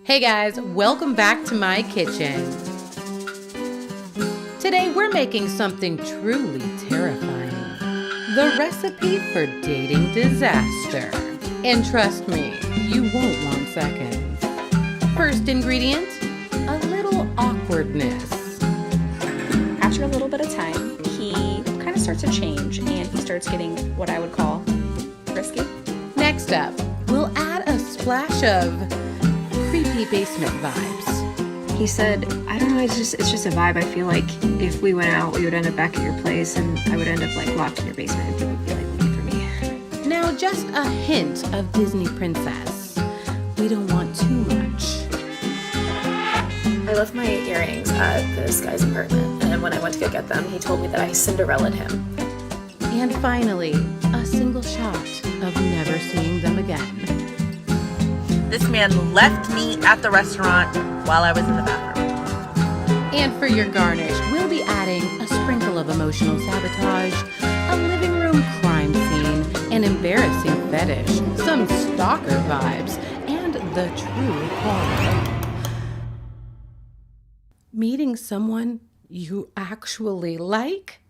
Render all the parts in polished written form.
Hey guys, welcome back to my kitchen. Today we're making something truly terrifying. The recipe for dating disaster. And trust me, you won't want seconds. First ingredient, a little awkwardness. After a little bit of time, he kind of starts to change and he starts getting what I would call frisky. Next up, we'll add a splash of creepy basement vibes. He said, I don't know, it's just a vibe. I feel like if we went out, we would end up back at your place and I would end up like locked in your basement and people would be like looking for me. Now just a hint of Disney princess. We don't want too much. I left my earrings at this guy's apartment, and when I went to go get them, he told me that I Cinderella'd him. And finally, a single shot of never seeing them again. This man left me at the restaurant while I was in the bathroom. And for your garnish, we'll be adding a sprinkle of emotional sabotage, a living room crime scene, an embarrassing fetish, some stalker vibes, and the true horror. Meeting someone you actually like?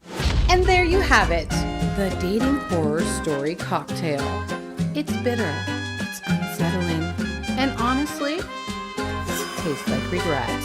And there you have it, the dating horror story cocktail. It's bitter, it's unsettling, and honestly, tastes like regret.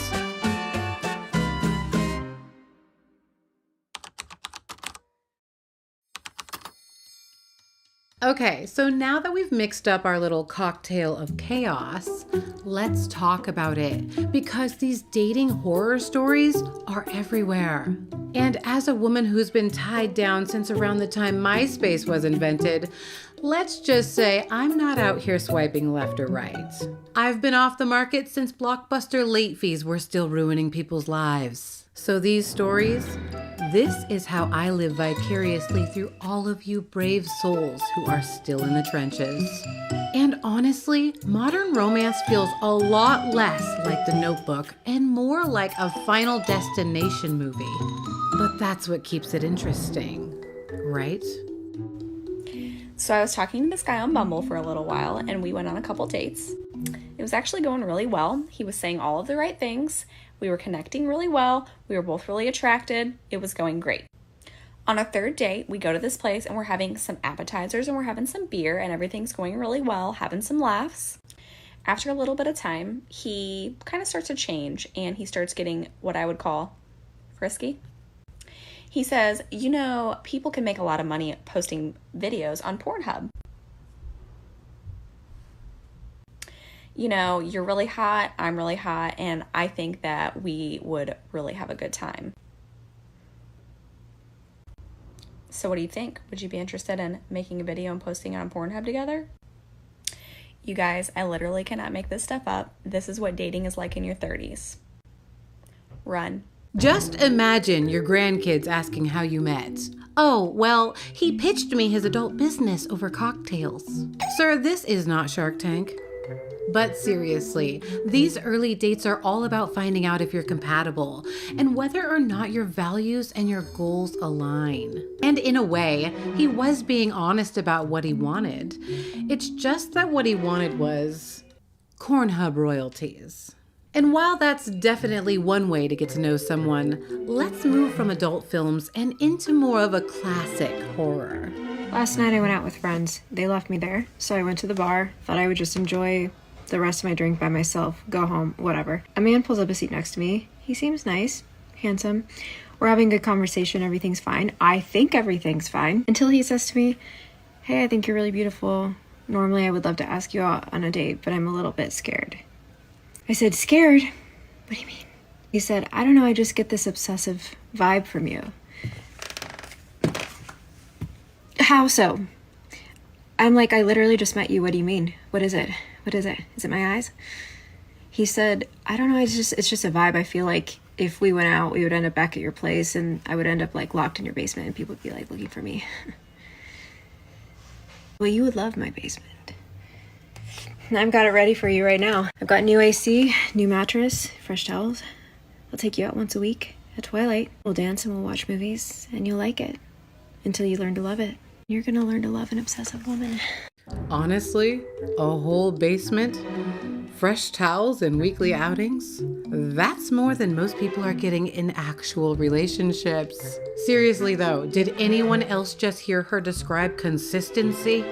Okay, so now that we've mixed up our little cocktail of chaos, let's talk about it, because these dating horror stories are everywhere. And as a woman who's been tied down since around the time MySpace was invented, let's just say I'm not out here swiping left or right. I've been off the market since Blockbuster late fees were still ruining people's lives. So these stories, this is how I live vicariously through all of you brave souls who are still in the trenches. And honestly, modern romance feels a lot less like The Notebook and more like a Final Destination movie. But that's what keeps it interesting, right? So I was talking to this guy on Bumble for a little while and we went on a couple dates. It was actually going really well. He was saying all of the right things. We were connecting really well. We were both really attracted. It was going great. On a third date, we go to this place and we're having some appetizers and we're having some beer and everything's going really well, having some laughs. After a little bit of time, he kind of starts to change and he starts getting what I would call frisky. He says, you know, people can make a lot of money posting videos on Pornhub. You know, you're really hot, I'm really hot, and I think that we would really have a good time. So what do you think? Would you be interested in making a video and posting it on Pornhub together? You guys, I literally cannot make this stuff up. This is what dating is like in your 30s. Run. Just imagine your grandkids asking how you met. Oh, well, he pitched me his adult business over cocktails. Sir, this is not Shark Tank. But seriously, these early dates are all about finding out if you're compatible and whether or not your values and your goals align. And in a way, he was being honest about what he wanted. It's just that what he wanted was Pornhub royalties. And while that's definitely one way to get to know someone, let's move from adult films and into more of a classic horror. Last night I went out with friends. They left me there, so I went to the bar, thought I would just enjoy the rest of my drink by myself, go home, whatever. A man pulls up a seat next to me. He seems nice, handsome. We're having a good conversation, everything's fine. I think everything's fine. Until he says to me, hey, I think you're really beautiful. Normally I would love to ask you out on a date, but I'm a little bit scared. I said, scared? What do you mean? He said, I don't know, I just get this obsessive vibe from you. How so? I'm like, I literally just met you. What do you mean? What is it? What is it? Is it my eyes? He said, I don't know, it's just a vibe. I feel like if we went out, we would end up back at your place and I would end up like locked in your basement and people would be like looking for me. Well, you would love my basement. I've got it ready for you right now. I've got new AC, new mattress, fresh towels. I'll take you out once a week at twilight. We'll dance and we'll watch movies and you'll like it until you learn to love it. You're gonna learn to love an obsessive woman. Honestly, a whole basement fresh towels and weekly outings? That's more than most people are getting in actual relationships. Seriously though, did anyone else just hear her describe consistency?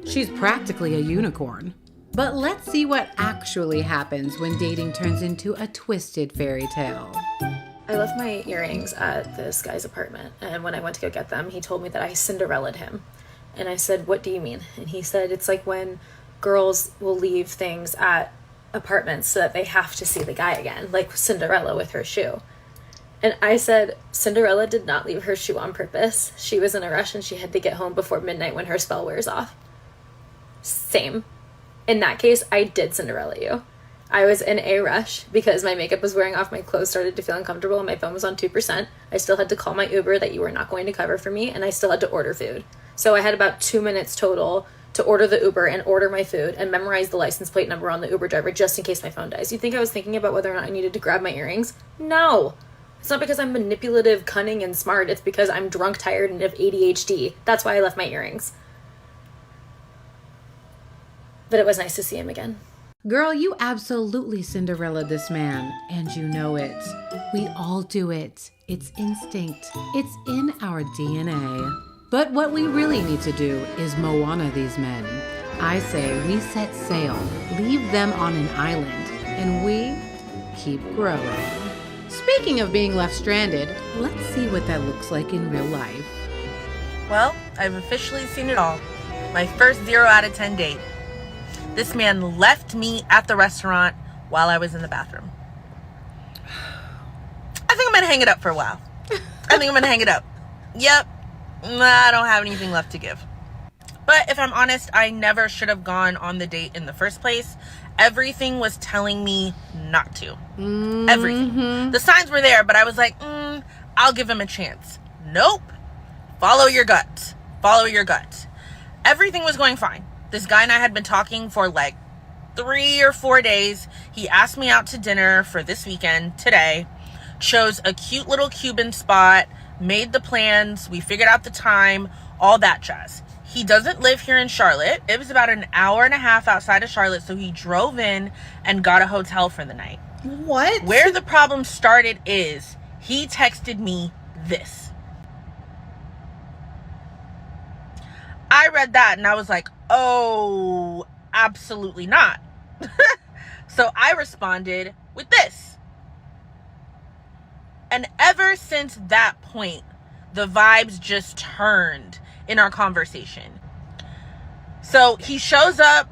She's practically a unicorn. But let's see what actually happens when dating turns into a twisted fairy tale. I left my earrings at this guy's apartment, and when I went to go get them, he told me that I Cinderella'd him. And I said, "What do you mean?" And he said, "It's like when girls will leave things at apartments so that they have to see the guy again, like Cinderella with her shoe." And I said, "Cinderella did not leave her shoe on purpose. She was in a rush and she had to get home before midnight when her spell wears off." Same. In that case, I did Cinderella you. I was in a rush because my makeup was wearing off, my clothes started to feel uncomfortable, and my phone was on 2%. I still had to call my Uber that you were not going to cover for me, and I still had to order food. So I had about 2 minutes total to order the Uber and order my food and memorize the license plate number on the Uber driver just in case my phone dies. You think I was thinking about whether or not I needed to grab my earrings? No. It's not because I'm manipulative, cunning, and smart. It's because I'm drunk, tired, and have ADHD. That's why I left my earrings. But it was nice to see him again. Girl, you absolutely Cinderella this man, and you know it. We all do it. It's instinct. It's in our DNA. But what we really need to do is Moana these men. I say we set sail, leave them on an island, and we keep growing. Speaking of being left stranded, let's see what that looks like in real life. Well, I've officially seen it all. My first 0 out of 10 date. This man left me at the restaurant while I was in the bathroom. I think I'm going to hang it up for a while. Yep. I don't have anything left to give. But if I'm honest, I never should have gone on the date in the first place. Everything was telling me not to. Everything. The signs were there, but I was like, I'll give him a chance. Nope. Follow your gut. Everything was going fine. This guy and I had been talking for like 3 or 4 days. He asked me out to dinner for this weekend, today. Chose a cute little Cuban spot, made the plans, we figured out the time, all that jazz. He doesn't live here in Charlotte. It was about an hour and a half outside of Charlotte, so he drove in and got a hotel for the night. What? Where the problem started is he texted me this. I read that and I was like, oh, absolutely not. So I responded with this. And ever since that point, the vibes just turned in our conversation. So he shows up,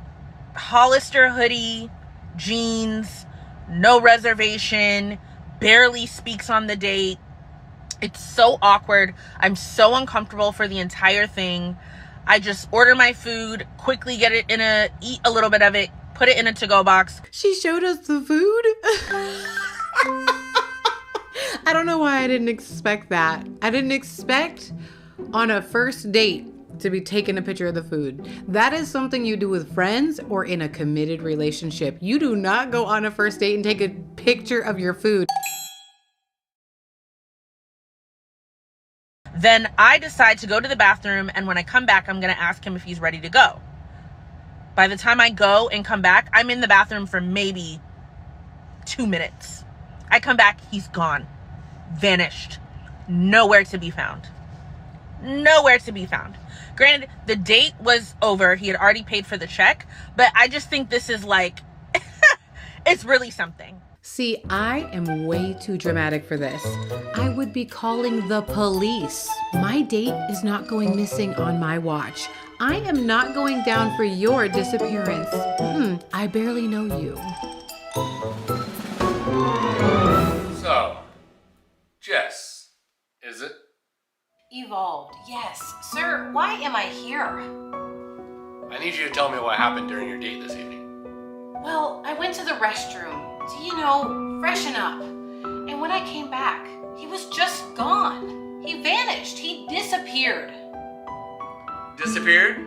Hollister hoodie, jeans, no reservation, barely speaks on the date. It's so awkward. I'm so uncomfortable for the entire thing. I just order my food, quickly eat a little bit of it, put it in a to-go box. She showed us the food? I don't know why I didn't expect that. I didn't expect on a first date to be taking a picture of the food. That is something you do with friends or in a committed relationship. You do not go on a first date and take a picture of your food. Then I decide to go to the bathroom, and when I come back, I'm going to ask him if he's ready to go. By the time I go and come back, I'm in the bathroom for maybe 2 minutes. I come back, he's gone. Vanished. Nowhere to be found. Granted, the date was over. He had already paid for the check, but I just think this is like, it's really something. See, I am way too dramatic for this. I would be calling the police. My date is not going missing on my watch. I am not going down for your disappearance. I barely know you. So, Jess, is it? Evolved, yes. Sir, why am I here? I need you to tell me what happened during your date this evening. Well, I went to the restroom to, freshen up. And when I came back, he was just gone. He vanished. He disappeared. Disappeared?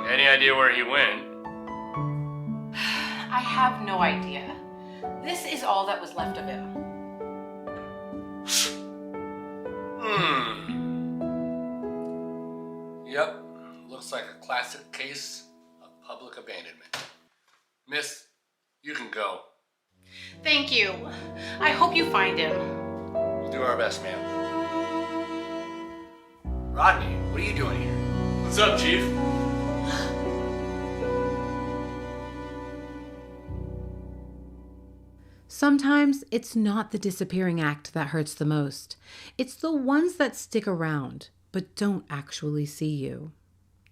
Any idea where he went? I have no idea. This is all that was left of him. Yep, looks like a classic case of public abandonment. Miss, You can go. Thank you. I hope you find him. We'll do our best, ma'am. Rodney, what are you doing here? What's up, Chief? Sometimes it's not the disappearing act that hurts the most. It's the ones that stick around but don't actually see you.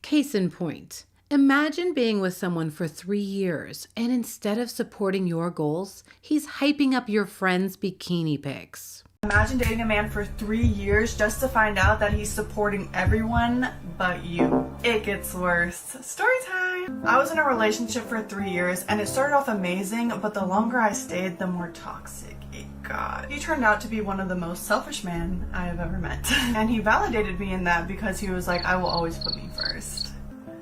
Case in point, imagine being with someone for 3 years and instead of supporting your goals, he's hyping up your friends' bikini pics. Imagine dating a man for 3 years just to find out that he's supporting everyone but you. It gets worse. Story time! I was in a relationship for 3 years and it started off amazing, but the longer I stayed, the more toxic it got. He turned out to be one of the most selfish men I have ever met. And he validated me in that because he was like, I will always put me first.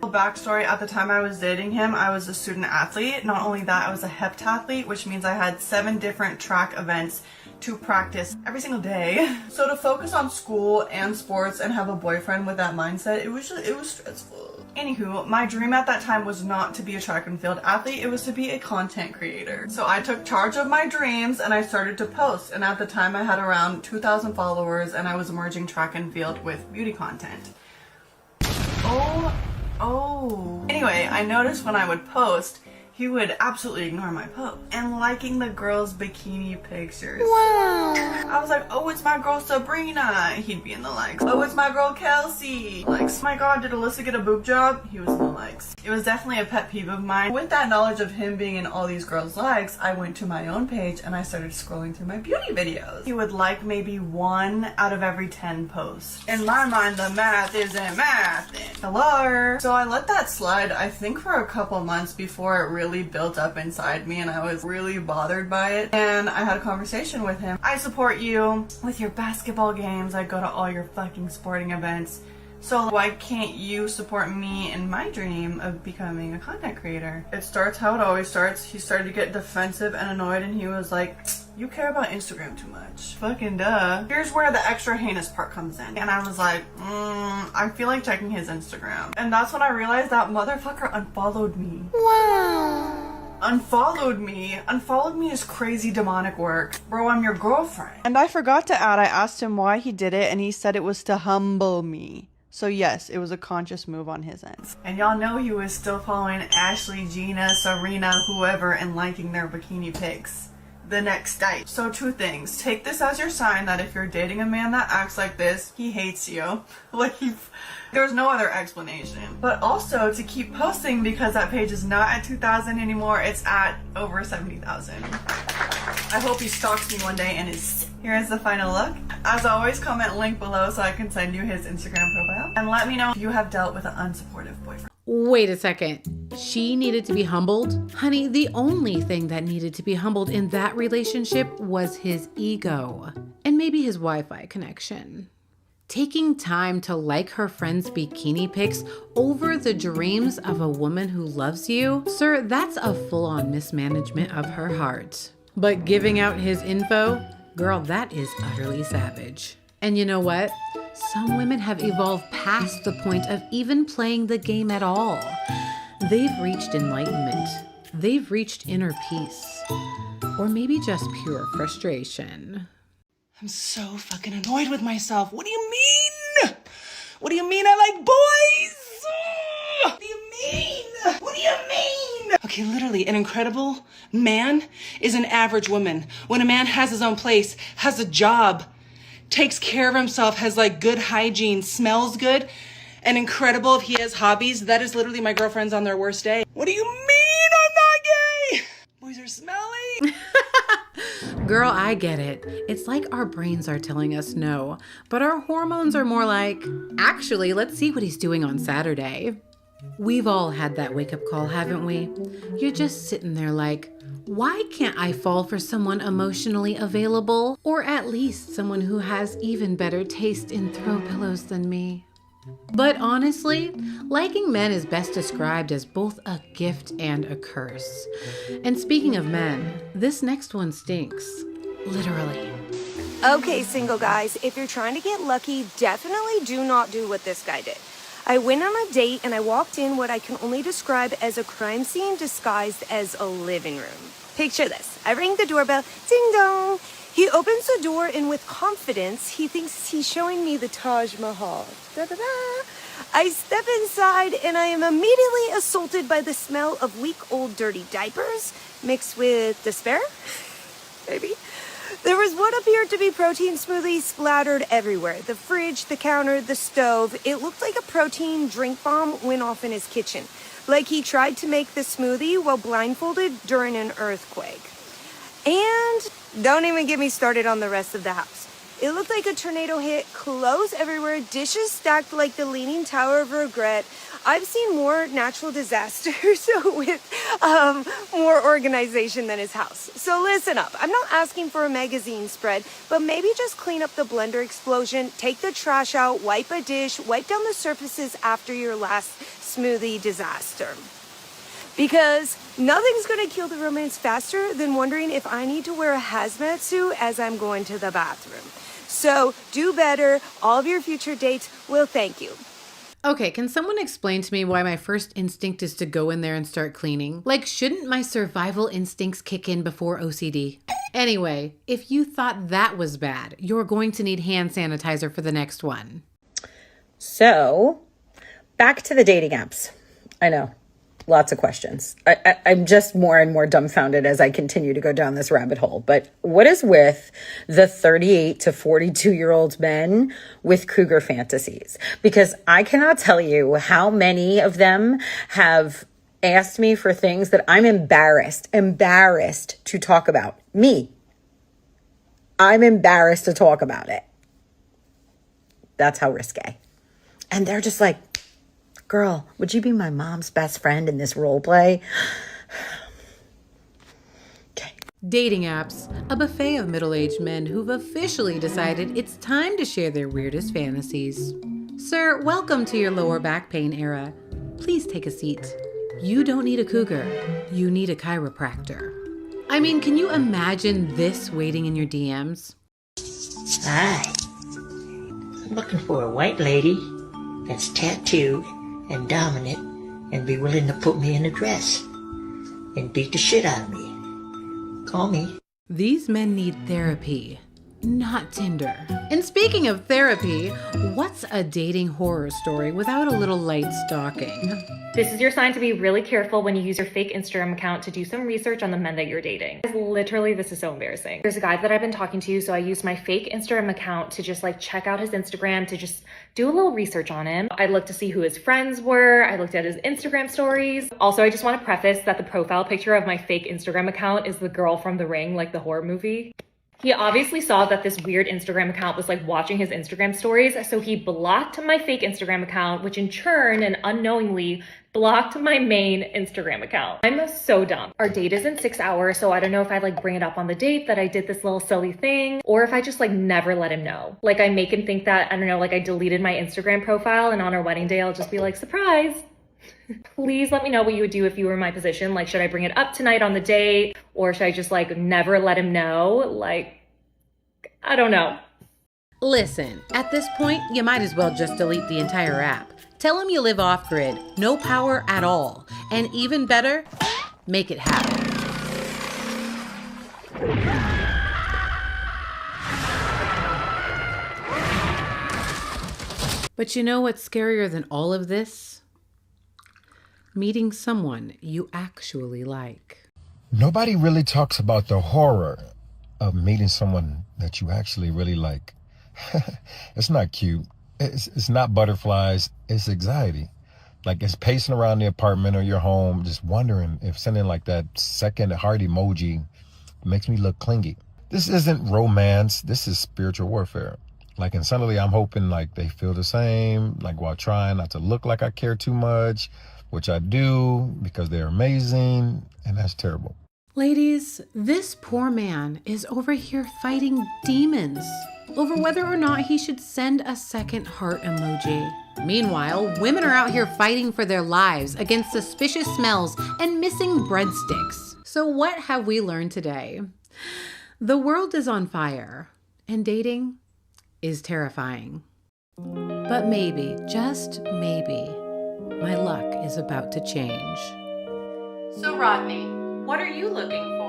Backstory, at the time I was dating him, I was a student athlete. Not only that, I was a heptathlete, which means I had 7 different track events to practice every single day. So to focus on school and sports and have a boyfriend with that mindset, it was stressful. Anywho, my dream at that time was not to be a track and field athlete, it was to be a content creator. So I took charge of my dreams and I started to post, and at the time I had around 2,000 followers and I was merging track and field with beauty content. Anyway, I noticed when I would post, he would absolutely ignore my post and liking the girls' bikini pictures. Wow. I was like, oh, it's my girl Sabrina. He'd be in the likes. Oh, it's my girl Kelsey. Likes. Oh my god, did Alyssa get a boob job? He was in the likes. It was definitely a pet peeve of mine. With that knowledge of him being in all these girls' likes, I went to my own page and I started scrolling through my beauty videos. He would like maybe 1 out of every 10 posts. In my mind, the math isn't math. Hello. So I let that slide, I think, for a couple months before it really built up inside me and I was really bothered by it. And I had a conversation with him. I support you with your basketball games. I go to all your fucking sporting events. So why can't you support me in my dream of becoming a content creator? It starts how it always starts. He started to get defensive and annoyed and he was like, you care about Instagram too much. Fucking duh. Here's where the extra heinous part comes in. And I was like, I feel like checking his Instagram. And that's when I realized that motherfucker unfollowed me. Wow. Unfollowed me is crazy demonic work. Bro, I'm your girlfriend. And I forgot to add, I asked him why he did it and he said it was to humble me. So yes, it was a conscious move on his end. And y'all know he was still following Ashley, Gina, Serena, whoever, and liking their bikini pics the next day. So 2 things. Take this as your sign that if you're dating a man that acts like this, he hates you. There's no other explanation. But also to keep posting because that page is not at 2,000 anymore, it's at over 70,000. I hope he stalks me one day and is. Here's the final look. As always, comment link below so I can send you his Instagram profile. And let me know if you have dealt with an unsupportive boyfriend. Wait a second. She needed to be humbled? Honey, the only thing that needed to be humbled in that relationship was his ego. And maybe his Wi-Fi connection. Taking time to like her friend's bikini pics over the dreams of a woman who loves you? Sir, that's a full-on mismanagement of her heart. But giving out his info? Girl, that is utterly savage. And you know what? Some women have evolved past the point of even playing the game at all. They've reached enlightenment. They've reached inner peace. Or maybe just pure frustration. I'm so fucking annoyed with myself. What do you mean? What do you mean I like boys? What do you mean? What do you mean? Okay, literally, an incredible man is an average woman. When a man has his own place, has a job, takes care of himself, has like good hygiene, smells good, and incredible if he has hobbies, that is literally my girlfriends on their worst day. What do you mean I'm not gay? Boys are smelly. Girl, I get it. It's like our brains are telling us no, but our hormones are more like, actually, let's see what he's doing on Saturday. We've all had that wake-up call, haven't we? You're just sitting there like, why can't I fall for someone emotionally available? Or at least someone who has even better taste in throw pillows than me? But honestly, liking men is best described as both a gift and a curse. And speaking of men, this next one stinks. Literally. Okay, single guys, if you're trying to get lucky, definitely do not do what this guy did. I went on a date and I walked in what I can only describe as a crime scene disguised as a living room. Picture this. I ring the doorbell. Ding dong. He opens the door and with confidence, he thinks he's showing me the Taj Mahal. Da-da-da. I step inside and I am immediately assaulted by the smell of week old dirty diapers mixed with despair. Maybe. There was what appeared to be protein smoothie splattered everywhere. The fridge, the counter, the stove. It looked like a protein drink bomb went off in his kitchen. Like he tried to make the smoothie while blindfolded during an earthquake. And don't even get me started on the rest of the house. It looked like a tornado hit, clothes everywhere, dishes stacked like the Leaning Tower of Regret. I've seen more natural disasters with more organization than his house. So listen up. I'm not asking for a magazine spread, but maybe just clean up the blender explosion, take the trash out, wipe a dish, wipe down the surfaces after your last smoothie disaster. Because nothing's going to kill the romance faster than wondering if I need to wear a hazmat suit as I'm going to the bathroom. So do better. All of your future dates will thank you. Okay, can someone explain to me why my first instinct is to go in there and start cleaning? Like, shouldn't my survival instincts kick in before OCD? Anyway, if you thought that was bad, you're going to need hand sanitizer for the next one. So, back to the dating apps. I know. Lots of questions. I'm just more and more dumbfounded as I continue to go down this rabbit hole. But what is with the 38 to 42-year-old men with cougar fantasies? Because I cannot tell you how many of them have asked me for things that I'm embarrassed to talk about. Me. I'm embarrassed to talk about it. That's how risque. And they're just like, girl, would you be my mom's best friend in this role play? Okay. Dating apps, a buffet of middle-aged men who've officially decided it's time to share their weirdest fantasies. Sir, welcome to your lower back pain era. Please take a seat. You don't need a cougar. You need a chiropractor. I mean, can you imagine this waiting in your DMs? Hi. I'm looking for a white lady that's tattooed and dominant and be willing to put me in a dress and beat the shit out of me. Call me. These men need therapy, not Tinder. And speaking of therapy, what's a dating horror story without a little light stalking? This is your sign to be really careful when you use your fake Instagram account to do some research on the men that you're dating. Literally, this is so embarrassing. There's a guy that I've been talking to, so I used my fake Instagram account to just like check out his Instagram, to just do a little research on him. I looked to see who his friends were. I looked at his Instagram stories. Also, I just want to preface that the profile picture of my fake Instagram account is the girl from The Ring, like the horror movie. He obviously saw that this weird Instagram account was like watching his Instagram stories, so he blocked my fake Instagram account, which in turn and unknowingly blocked my main Instagram account. I'm so dumb. Our date is in 6 hours, so I don't know if I like bring it up on the date that I did this little silly thing, or if I just like never let him know. Like I make him think that, I don't know, like I deleted my Instagram profile and on our wedding day, I'll just be like, surprise. Please let me know what you would do if you were in my position. Like, should I bring it up tonight on the date? Or should I just like never let him know? Like, I don't know. Listen, at this point, you might as well just delete the entire app. Tell him you live off-grid, no power at all. And even better, make it happen. But you know what's scarier than all of this? Meeting someone you actually like. Nobody really talks about the horror of meeting someone that you actually really like. It's not cute. It's not butterflies. It's anxiety. Like it's pacing around the apartment or your home, just wondering if sending like that second heart emoji makes me look clingy. This isn't romance. This is spiritual warfare. Like, and suddenly I'm hoping like they feel the same, like while trying not to look like I care too much, which I do because they're amazing, and that's terrible. Ladies, this poor man is over here fighting demons over whether or not he should send a second heart emoji. Meanwhile, women are out here fighting for their lives against suspicious smells and missing breadsticks. So what have we learned today? The world is on fire, and dating is terrifying. But maybe, just maybe, my luck is about to change. So Rodney, what are you looking for?